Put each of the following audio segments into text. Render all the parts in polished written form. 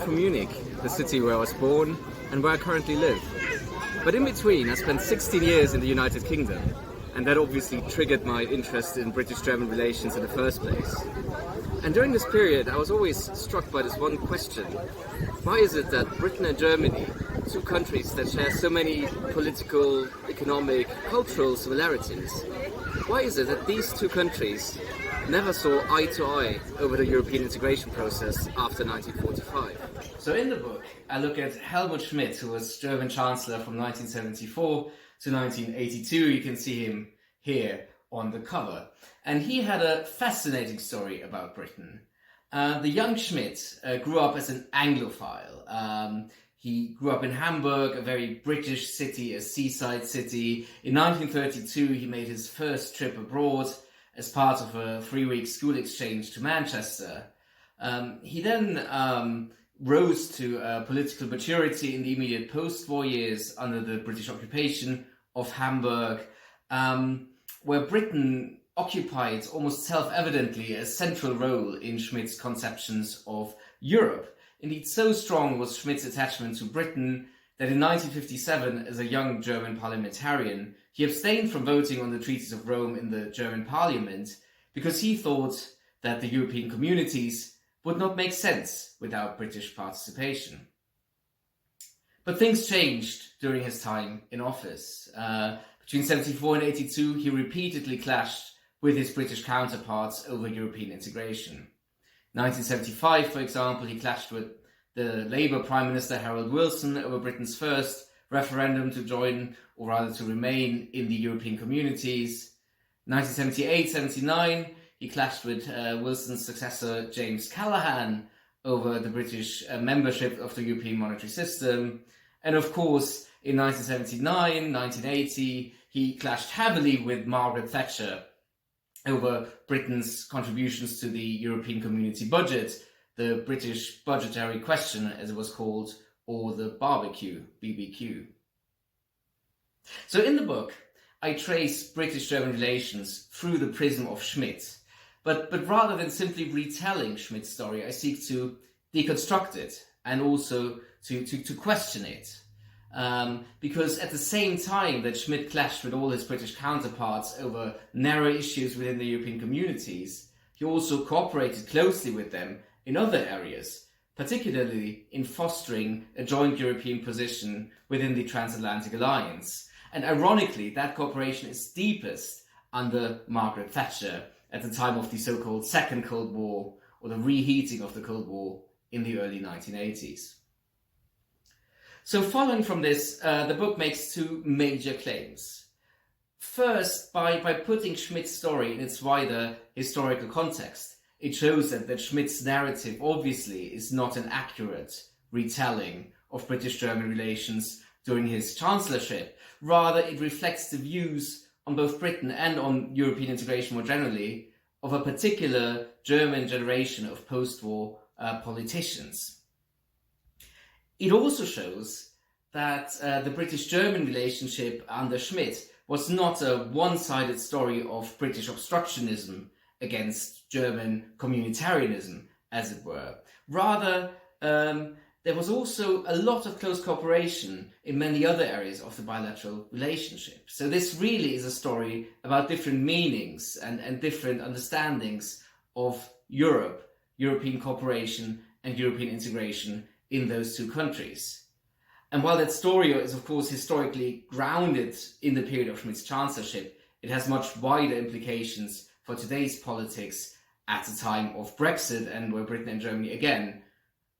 from Munich, the city where I was born and where I currently live. But in between, I spent 16 years in the United Kingdom, and that obviously triggered my interest in British-German relations in the first place. And during this period, I was always struck by this one question. Why is it that Britain and Germany, two countries that share so many political, economic, cultural similarities, why is it that these two countries never saw eye to eye over the European integration process after 1945? So in the book, I look at Helmut Schmidt, who was German Chancellor from 1974 to 1982. You can see him here on the cover. And he had a fascinating story about Britain. The young Schmidt grew up as an Anglophile. He grew up in Hamburg, a very British city, a seaside city. In 1932, he made his first trip abroad as part of a 3-week school exchange to Manchester. He then rose to political maturity in the immediate post-war years under the British occupation of Hamburg, where Britain occupied almost self-evidently a central role in Schmidt's conceptions of Europe. Indeed, so strong was Schmidt's attachment to Britain that in 1957, as a young German parliamentarian, he abstained from voting on the Treaties of Rome in the German parliament because he thought that the European communities would not make sense without British participation. But things changed during his time in office. Between 74 and 82, he repeatedly clashed with his British counterparts over European integration. 1975, for example, he clashed with the Labour Prime Minister Harold Wilson over Britain's first referendum to join, or rather to remain, in the European communities. 1978-79, he clashed with Wilson's successor James Callaghan over the British membership of the European monetary system. And of course, in 1979, 1980, he clashed heavily with Margaret Thatcher over Britain's contributions to the European Community budget, the British budgetary question, as it was called, or the barbecue, BBQ. So in the book, I trace British-German relations through the prism of Schmidt. But rather than simply retelling Schmidt's story, I seek to deconstruct it and also to question it. Because at the same time that Schmidt clashed with all his British counterparts over narrow issues within the European communities, he also cooperated closely with them in other areas, particularly in fostering a joint European position within the transatlantic alliance. And ironically, that cooperation is deepest under Margaret Thatcher at the time of the so-called Second Cold War, or the reheating of the Cold War in the early 1980s. So following from this, the book makes two major claims. First, by putting Schmidt's story in its wider historical context, it shows that Schmidt's narrative obviously is not an accurate retelling of British-German relations during his chancellorship. Rather, it reflects the views on both Britain and on European integration more generally of a particular German generation of post-war politicians. It also shows that the British-German relationship under Schmidt was not a one-sided story of British obstructionism against German communitarianism, as it were. Rather, there was also a lot of close cooperation in many other areas of the bilateral relationship. So this really is a story about different meanings and different understandings of Europe, European cooperation and European integration in those two countries. And while that story is of course historically grounded in the period of Schmidt's chancellorship, it has much wider implications for today's politics at the time of Brexit, and where Britain and Germany again,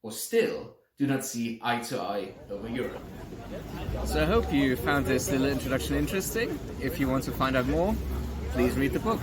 or still, do not see eye to eye over Europe. So I hope you found this little introduction interesting. If you want to find out more, please read the book.